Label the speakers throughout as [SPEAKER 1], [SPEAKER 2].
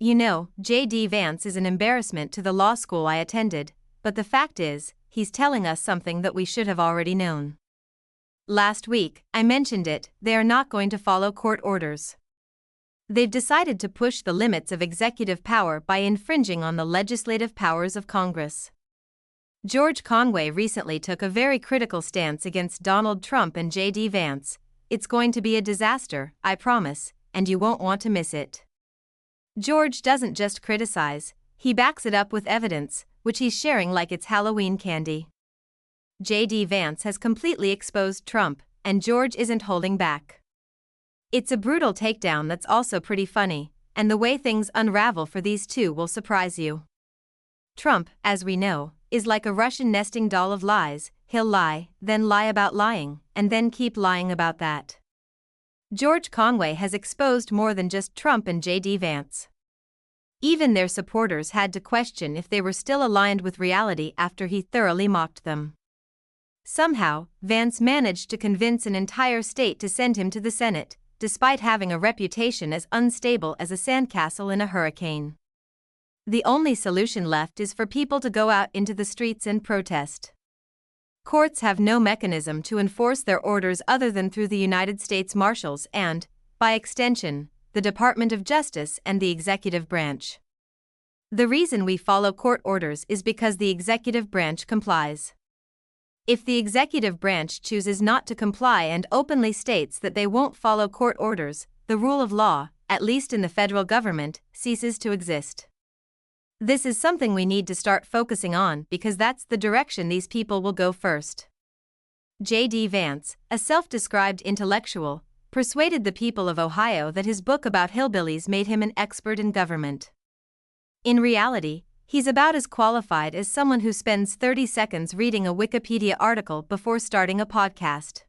[SPEAKER 1] You know, J.D. Vance is an embarrassment to the law school I attended, but the fact is, he's telling us something that we should have already known. Last week, I mentioned it, they are not going to follow court orders. They've decided to push the limits of executive power by infringing on the legislative powers of Congress. George Conway recently took a very critical stance against Donald Trump and J.D. Vance. It's going to be a disaster, I promise, and you won't want to miss it. George doesn't just criticize, he backs it up with evidence, which he's sharing like it's Halloween candy. J.D. Vance has completely exposed Trump, and George isn't holding back. It's a brutal takedown that's also pretty funny, and the way things unravel for these two will surprise you. Trump, as we know, is like a Russian nesting doll of lies. He'll lie, then lie about lying, and then keep lying about that. George Conway has exposed more than just Trump and J.D. Vance. Even their supporters had to question if they were still aligned with reality after he thoroughly mocked them. Somehow, Vance managed to convince an entire state to send him to the Senate, despite having a reputation as unstable as a sandcastle in a hurricane. The only solution left is for people to go out into the streets and protest. Courts have no mechanism to enforce their orders other than through the United States Marshals and, by extension, the Department of Justice and the executive branch. The reason we follow court orders is because the executive branch complies. If the executive branch chooses not to comply and openly states that they won't follow court orders, the rule of law, at least in the federal government, ceases to exist. This is something we need to start focusing on because that's the direction these people will go first. J.D. Vance, a self-described intellectual, persuaded the people of Ohio that his book about hillbillies made him an expert in government. In reality, he's about as qualified as someone who spends 30 seconds reading a Wikipedia article before starting a podcast.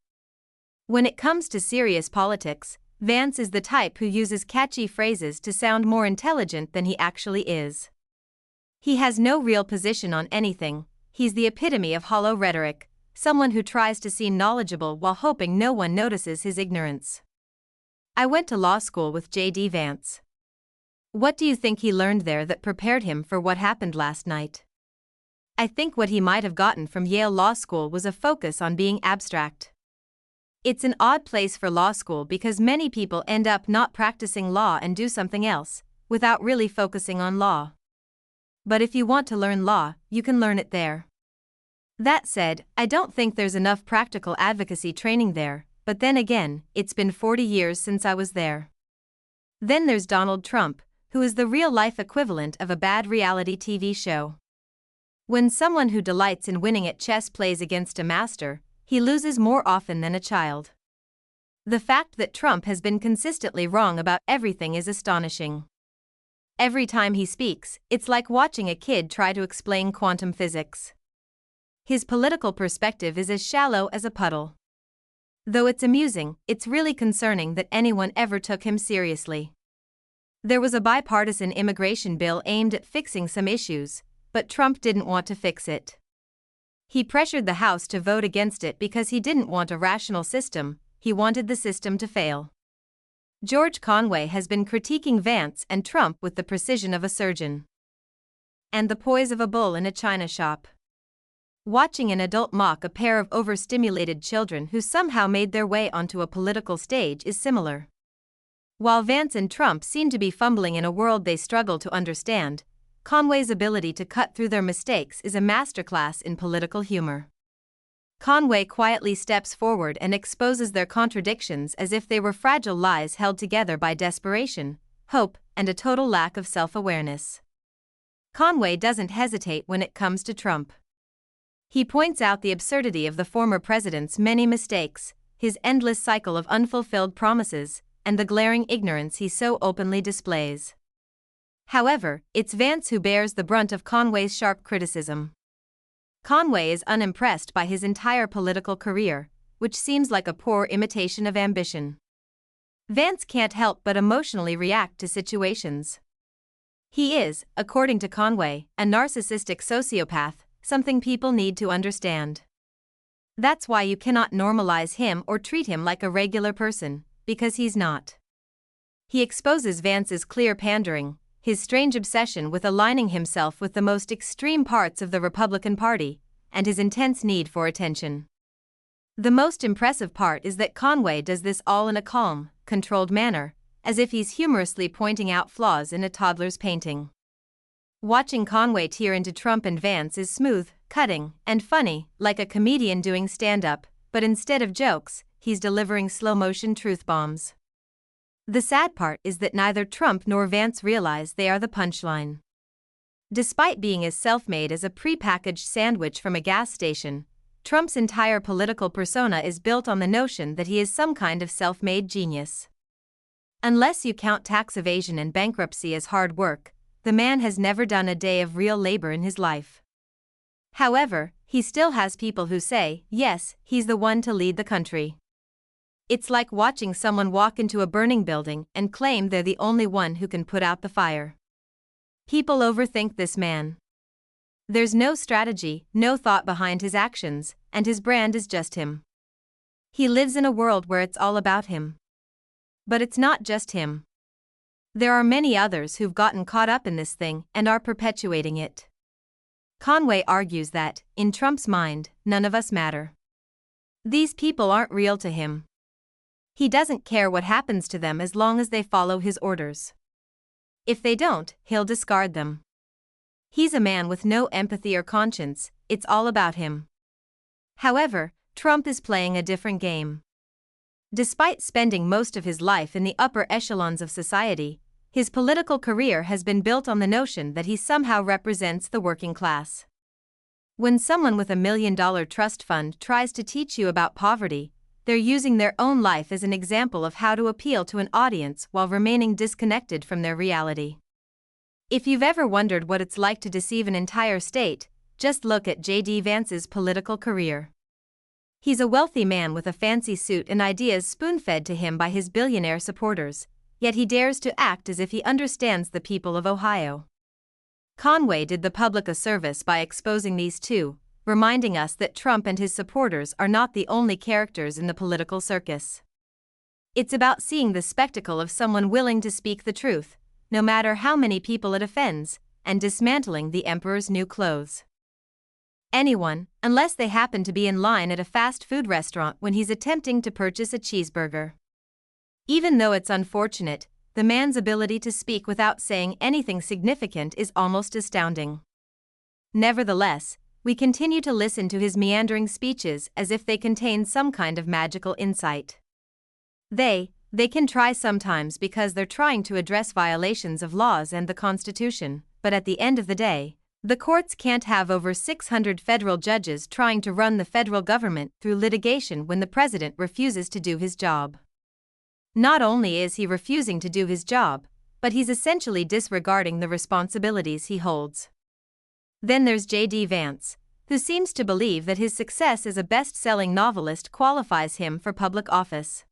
[SPEAKER 1] When it comes to serious politics, Vance is the type who uses catchy phrases to sound more intelligent than he actually is. He has no real position on anything, he's the epitome of hollow rhetoric, someone who tries to seem knowledgeable while hoping no one notices his ignorance. I went to law school with J.D. Vance. What do you think he learned there that prepared him for what happened last night? I think what he might have gotten from Yale Law School was a focus on being abstract. It's an odd place for law school because many people end up not practicing law and do something else, without really focusing on law. But if you want to learn law, you can learn it there. That said, I don't think there's enough practical advocacy training there, but then again, it's been 40 years since I was there. Then there's Donald Trump, who is the real-life equivalent of a bad reality TV show. When someone who delights in winning at chess plays against a master, he loses more often than a child. The fact that Trump has been consistently wrong about everything is astonishing. Every time he speaks, it's like watching a kid try to explain quantum physics. His political perspective is as shallow as a puddle. Though it's amusing, it's really concerning that anyone ever took him seriously. There was a bipartisan immigration bill aimed at fixing some issues, but Trump didn't want to fix it. He pressured the House to vote against it because he didn't want a rational system, he wanted the system to fail. George Conway has been critiquing Vance and Trump with the precision of a surgeon and the poise of a bull in a china shop. Watching an adult mock a pair of overstimulated children who somehow made their way onto a political stage is similar. While Vance and Trump seem to be fumbling in a world they struggle to understand, Conway's ability to cut through their mistakes is a masterclass in political humor. Conway quietly steps forward and exposes their contradictions as if they were fragile lies held together by desperation, hope, and a total lack of self-awareness. Conway doesn't hesitate when it comes to Trump. He points out the absurdity of the former president's many mistakes, his endless cycle of unfulfilled promises, and the glaring ignorance he so openly displays. However, it's Vance who bears the brunt of Conway's sharp criticism. Conway is unimpressed by his entire political career, which seems like a poor imitation of ambition. Vance can't help but emotionally react to situations. He is, according to Conway, a narcissistic sociopath, something people need to understand. That's why you cannot normalize him or treat him like a regular person, because he's not. He exposes Vance's clear pandering, his strange obsession with aligning himself with the most extreme parts of the Republican Party, and his intense need for attention. The most impressive part is that Conway does this all in a calm, controlled manner, as if he's humorously pointing out flaws in a toddler's painting. Watching Conway tear into Trump and Vance is smooth, cutting, and funny, like a comedian doing stand-up, but instead of jokes, he's delivering slow-motion truth bombs. The sad part is that neither Trump nor Vance realize they are the punchline. Despite being as self-made as a pre-packaged sandwich from a gas station, Trump's entire political persona is built on the notion that he is some kind of self-made genius. Unless you count tax evasion and bankruptcy as hard work, the man has never done a day of real labor in his life. However, he still has people who say, yes, he's the one to lead the country. It's like watching someone walk into a burning building and claim they're the only one who can put out the fire. People overthink this man. There's no strategy, no thought behind his actions, and his brand is just him. He lives in a world where it's all about him. But it's not just him. There are many others who've gotten caught up in this thing and are perpetuating it. Conway argues that, in Trump's mind, none of us matter. These people aren't real to him. He doesn't care what happens to them as long as they follow his orders. If they don't, he'll discard them. He's a man with no empathy or conscience, it's all about him. However, Trump is playing a different game. Despite spending most of his life in the upper echelons of society, his political career has been built on the notion that he somehow represents the working class. When someone with $1 million trust fund tries to teach you about poverty, they're using their own life as an example of how to appeal to an audience while remaining disconnected from their reality. If you've ever wondered what it's like to deceive an entire state, just look at J.D. Vance's political career. He's a wealthy man with a fancy suit and ideas spoon-fed to him by his billionaire supporters, yet he dares to act as if he understands the people of Ohio. Conway did the public a service by exposing these two, reminding us that Trump and his supporters are not the only characters in the political circus. It's about seeing the spectacle of someone willing to speak the truth, no matter how many people it offends, and dismantling the emperor's new clothes. Anyone, unless they happen to be in line at a fast food restaurant when he's attempting to purchase a cheeseburger. Even though it's unfortunate, the man's ability to speak without saying anything significant is almost astounding. Nevertheless, we continue to listen to his meandering speeches as if they contain some kind of magical insight. They can try sometimes because they're trying to address violations of laws and the Constitution, but at the end of the day, the courts can't have over 600 federal judges trying to run the federal government through litigation when the president refuses to do his job. Not only is he refusing to do his job, but he's essentially disregarding the responsibilities he holds. Then there's J.D. Vance, who seems to believe that his success as a best-selling novelist qualifies him for public office.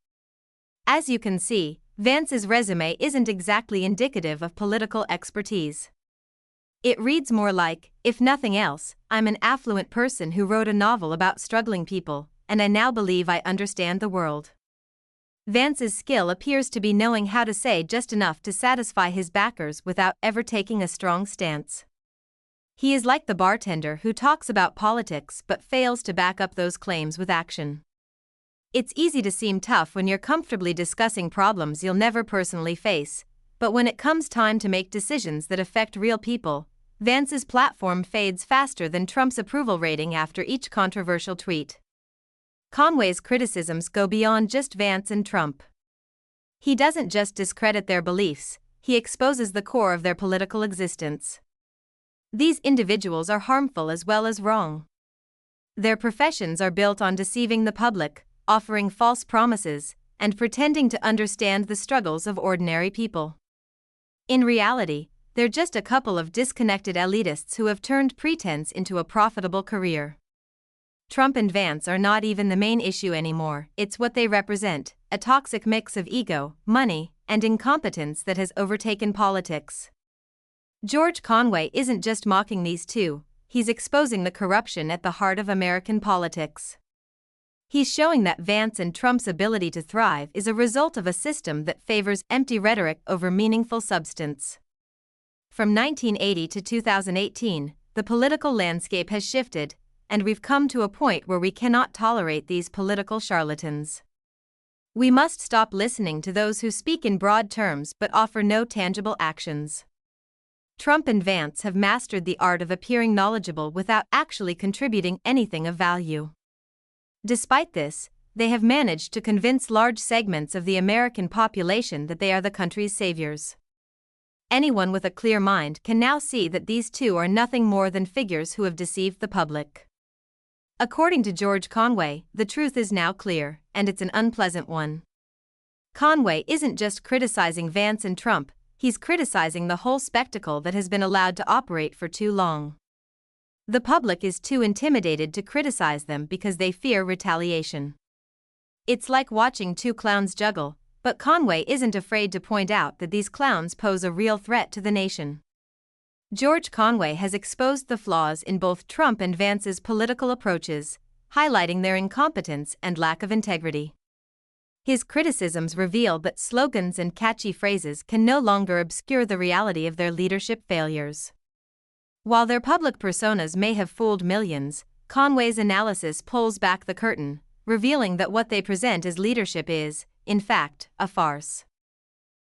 [SPEAKER 1] As you can see, Vance's resume isn't exactly indicative of political expertise. It reads more like, if nothing else, I'm an affluent person who wrote a novel about struggling people, and I now believe I understand the world. Vance's skill appears to be knowing how to say just enough to satisfy his backers without ever taking a strong stance. He is like the bartender who talks about politics but fails to back up those claims with action. It's easy to seem tough when you're comfortably discussing problems you'll never personally face, but when it comes time to make decisions that affect real people, Vance's platform fades faster than Trump's approval rating after each controversial tweet. Conway's criticisms go beyond just Vance and Trump. He doesn't just discredit their beliefs, he exposes the core of their political existence. These individuals are harmful as well as wrong. Their professions are built on deceiving the public, offering false promises, and pretending to understand the struggles of ordinary people. In reality, they're just a couple of disconnected elitists who have turned pretense into a profitable career. Trump and Vance are not even the main issue anymore, it's what they represent, a toxic mix of ego, money, and incompetence that has overtaken politics. George Conway isn't just mocking these two, he's exposing the corruption at the heart of American politics. He's showing that Vance and Trump's ability to thrive is a result of a system that favors empty rhetoric over meaningful substance. From 1980 to 2018, the political landscape has shifted, and we've come to a point where we cannot tolerate these political charlatans. We must stop listening to those who speak in broad terms but offer no tangible actions. Trump and Vance have mastered the art of appearing knowledgeable without actually contributing anything of value. Despite this, they have managed to convince large segments of the American population that they are the country's saviors. Anyone with a clear mind can now see that these two are nothing more than figures who have deceived the public. According to George Conway, the truth is now clear, and it's an unpleasant one. Conway isn't just criticizing Vance and Trump, he's criticizing the whole spectacle that has been allowed to operate for too long. The public is too intimidated to criticize them because they fear retaliation. It's like watching two clowns juggle, but Conway isn't afraid to point out that these clowns pose a real threat to the nation. George Conway has exposed the flaws in both Trump and Vance's political approaches, highlighting their incompetence and lack of integrity. His criticisms reveal that slogans and catchy phrases can no longer obscure the reality of their leadership failures. While their public personas may have fooled millions, Conway's analysis pulls back the curtain, revealing that what they present as leadership is, in fact, a farce.